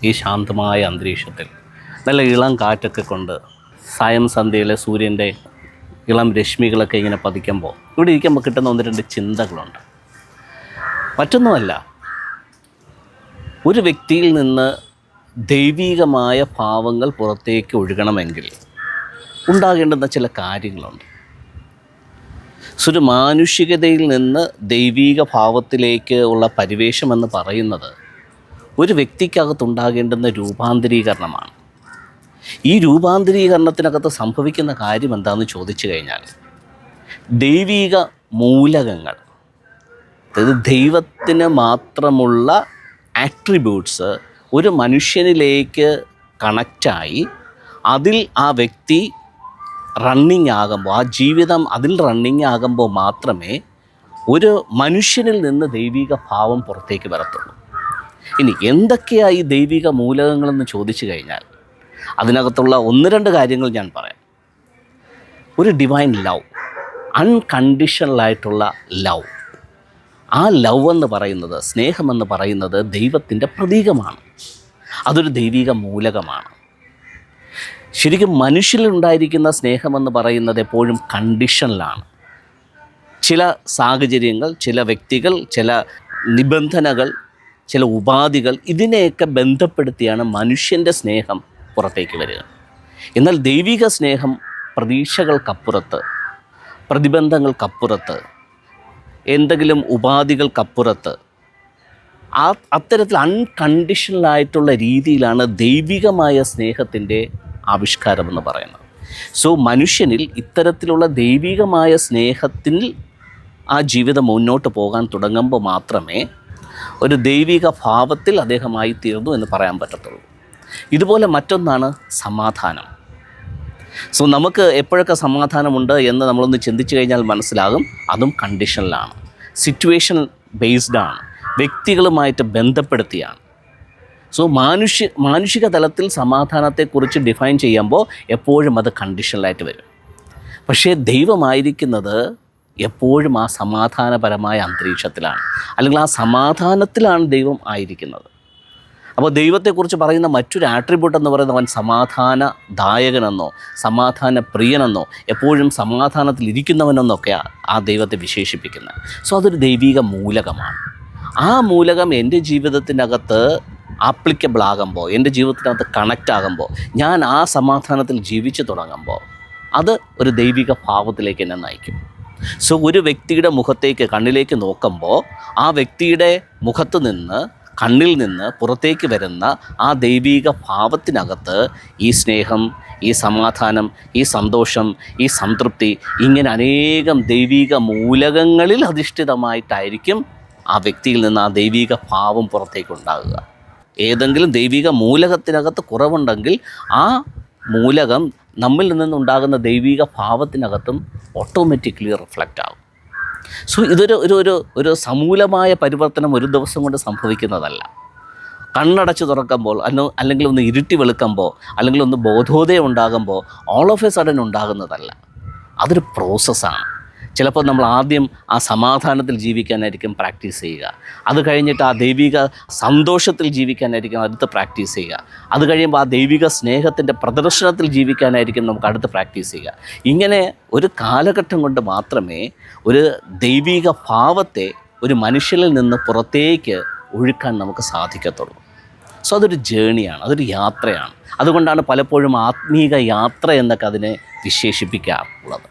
ഈ ശാന്തമായ അന്തരീക്ഷത്തിൽ നല്ല ഇളം കാറ്റൊക്കെ കൊണ്ട് സായം സന്ധ്യയിലെ സൂര്യൻ്റെ ഇളം രശ്മികളൊക്കെ ഇങ്ങനെ പതിക്കുമ്പോൾ ഇവിടെ ഇരിക്കുമ്പോൾ കിട്ടുന്ന ഒന്ന് രണ്ട് ചിന്തകളുണ്ട്. മറ്റൊന്നുമല്ല, ഒരു വ്യക്തിയിൽ നിന്ന് ദൈവീകമായ ഭാവങ്ങൾ പുറത്തേക്ക് ഒഴുകണമെങ്കിൽ ഉണ്ടാകേണ്ടുന്ന ചില കാര്യങ്ങളുണ്ട്. ഒരു മാനുഷികതയിൽ നിന്ന് ദൈവീക ഭാവത്തിലേക്ക് ഉള്ള പരിവേഷമെന്ന് പറയുന്നത് ഒരു വ്യക്തിക്കകത്തുണ്ടാകേണ്ടുന്ന രൂപാന്തരീകരണമാണ്. ഈ രൂപാന്തരീകരണത്തിനകത്ത് സംഭവിക്കുന്ന കാര്യം എന്താണെന്ന് ചോദിച്ചു കഴിഞ്ഞാൽ, ദൈവീക മൂലകങ്ങൾ, അതായത് ദൈവത്തിന് മാത്രമുള്ള ആട്രിബ്യൂട്ട്സ് ഒരു മനുഷ്യനിലേക്ക് കണക്റ്റായി അതിൽ ആ വ്യക്തി റണ്ണിങ് ആകുമ്പോൾ, ആ ജീവിതം അതിൽ റണ്ണിങ് ആകുമ്പോൾ മാത്രമേ ഒരു മനുഷ്യനിൽ നിന്ന് ദൈവിക ഭാവം പുറത്തേക്ക് വരത്തുള്ളൂ. ഇനി എന്തൊക്കെയാണ് ഈ ദൈവിക മൂലകങ്ങളെന്ന് ചോദിച്ചു കഴിഞ്ഞാൽ അതിനകത്തുള്ള ഒന്ന് രണ്ട് കാര്യങ്ങൾ ഞാൻ പറയാം. ഒരു ഡിവൈൻ ലവ്, അൺകണ്ടീഷണലായിട്ടുള്ള ലവ്. ആ ലവ് എന്ന് പറയുന്നത്, സ്നേഹമെന്ന് പറയുന്നത് ദൈവത്തിൻ്റെ പ്രതീകമാണ്. അതൊരു ദൈവിക മൂലകമാണ്. ശരിക്കും മനുഷ്യരിലുണ്ടായിരിക്കുന്ന സ്നേഹമെന്ന് പറയുന്നത് എപ്പോഴും കണ്ടീഷനിലാണ്. ചില സാഹചര്യങ്ങൾ, ചില വ്യക്തികൾ, ചില നിബന്ധനകൾ, ചില ഉപാധികൾ, ഇതിനെയൊക്കെ ബന്ധപ്പെടുത്തിയാണ് മനുഷ്യൻ്റെ സ്നേഹം പുറത്തേക്ക് വരിക. എന്നാൽ ദൈവിക സ്നേഹം പ്രതീക്ഷകൾക്കപ്പുറത്ത്, പ്രതിബന്ധങ്ങൾക്കപ്പുറത്ത്, എന്തെങ്കിലും ഉപാധികൾക്കപ്പുറത്ത്, അത്തരത്തിൽ അൺകണ്ടീഷണലായിട്ടുള്ള രീതിയിലാണ് ദൈവികമായ സ്നേഹത്തിൻ്റെ ആവിഷ്കാരമെന്ന് പറയുന്നത്. സോ മനുഷ്യനിൽ ഇത്തരത്തിലുള്ള ദൈവികമായ സ്നേഹത്തിൽ ആ ജീവിതം മുന്നോട്ട് പോകാൻ തുടങ്ങുമ്പോൾ മാത്രമേ ഒരു ദൈവിക ഭാവത്തിൽ അദ്ദേഹമായി തീർന്നു എന്ന് പറയാൻ പറ്റത്തുള്ളൂ. ഇതുപോലെ മറ്റൊന്നാണ് സമാധാനം. സോ നമുക്ക് എപ്പോഴൊക്കെ സമാധാനമുണ്ട് എന്ന് നമ്മളൊന്ന് ചിന്തിച്ചു കഴിഞ്ഞാൽ മനസ്സിലാകും, അതും കണ്ടീഷനിലാണ്, സിറ്റുവേഷൻ ബേസ്ഡാണ്, വ്യക്തികളുമായിട്ട് ബന്ധപ്പെടുത്തിയാണ്. സോ മാനുഷിക തലത്തിൽ സമാധാനത്തെക്കുറിച്ച് ഡിഫൈൻ ചെയ്യുമ്പോൾ എപ്പോഴും അത് കണ്ടീഷണലായിട്ട് വരും. പക്ഷേ ദൈവമായിരിക്കുന്നത് എപ്പോഴും ആ സമാധാനപരമായ അന്തരീക്ഷത്തിലാണ്, അല്ലെങ്കിൽ ആ സമാധാനത്തിലാണ് ദൈവം ആയിരിക്കുന്നത്. അപ്പോൾ ദൈവത്തെക്കുറിച്ച് പറയുന്ന മറ്റൊരു ആട്രിബ്യൂട്ട് എന്ന് പറയുന്നത് അവൻ സമാധാനദായകനെന്നോ സമാധാന പ്രിയനെന്നോ എപ്പോഴും സമാധാനത്തിൽ ഇരിക്കുന്നവനെന്നൊക്കെയാണ് ആ ദൈവത്തെ വിശേഷിപ്പിക്കുന്നത്. സോ അതൊരു ദൈവിക മൂലകമാണ്. ആ മൂലകം എൻ്റെ ജീവിതത്തിനകത്ത് ആപ്ലിക്കബിൾ ആകുമ്പോൾ, എൻ്റെ ജീവിതത്തിനകത്ത് കണക്റ്റ് ആകുമ്പോൾ, ഞാൻ ആ സമാധാനത്തിൽ ജീവിച്ചു തുടങ്ങുമ്പോൾ അത് ഒരു ദൈവിക ഭാവത്തിലേക്ക് എന്നെ നയിക്കും. സോ ഒരു വ്യക്തിയുടെ മുഖത്തേക്ക്, കണ്ണിലേക്ക് നോക്കുമ്പോൾ ആ വ്യക്തിയുടെ മുഖത്ത് നിന്ന്, കണ്ണിൽ നിന്ന് പുറത്തേക്ക് വരുന്ന ആ ദൈവിക ഭാവത്തിനകത്ത് ഈ സ്നേഹം, ഈ സമാധാനം, ഈ സന്തോഷം, ഈ സംതൃപ്തി, ഇങ്ങനെ അനേകം ദൈവിക മൂലകങ്ങളിൽ അധിഷ്ഠിതമായിട്ടായിരിക്കും ആ വ്യക്തിയിൽ നിന്ന് ആ ദൈവിക ഭാവം പുറത്തേക്കുണ്ടാകുക. ഏതെങ്കിലും ദൈവിക മൂലകത്തിനകത്ത് കുറവുണ്ടെങ്കിൽ ആ മൂലകം നമ്മിൽ നിന്നുണ്ടാകുന്ന ദൈവിക ഭാവത്തിനകത്തും ഓട്ടോമാറ്റിക്കലി റിഫ്ലക്റ്റ് ആകും. സോ ഇതൊരു ഒരു ഒരു സമൂലമായ പരിവർത്തനം ഒരു ദിവസം കൊണ്ട് സംഭവിക്കുന്നതല്ല. കണ്ണടച്ച് തുറക്കുമ്പോൾ, അല്ലെങ്കിൽ ഒന്ന് ഇരുട്ടി വെളുക്കുമ്പോൾ, അല്ലെങ്കിൽ ഒന്ന് ബോധോദയം ഉണ്ടാകുമ്പോൾ ഓൾ ഓഫ് എ സഡൻ ഉണ്ടാകുന്നതല്ല. അതൊരു പ്രോസസ്സാണ്. ചിലപ്പോൾ നമ്മൾ ആദ്യം ആ സമാധാനത്തിൽ ജീവിക്കാനായിരിക്കും പ്രാക്ടീസ് ചെയ്യുക. അത് കഴിഞ്ഞിട്ട് ആ ദൈവിക സന്തോഷത്തിൽ ജീവിക്കാനായിരിക്കും അടുത്ത് പ്രാക്ടീസ് ചെയ്യുക. അത് കഴിയുമ്പോൾ ആ ദൈവിക സ്നേഹത്തിൻ്റെ പ്രദർശനത്തിൽ ജീവിക്കാനായിരിക്കും നമുക്ക് അടുത്ത് പ്രാക്ടീസ് ചെയ്യുക. ഇങ്ങനെ ഒരു കാലഘട്ടം കൊണ്ട് മാത്രമേ ഒരു ദൈവിക ഭാവത്തെ ഒരു മനുഷ്യനിൽ നിന്ന് പുറത്തേക്ക് ഒഴുക്കാൻ നമുക്ക് സാധിക്കത്തുള്ളൂ. സോ അതൊരു ജേണിയാണ്, അതൊരു യാത്രയാണ്. അതുകൊണ്ടാണ് പലപ്പോഴും ആത്മീക യാത്ര എന്നൊക്കെ അതിനെ വിശേഷിപ്പിക്കാറുള്ളത്.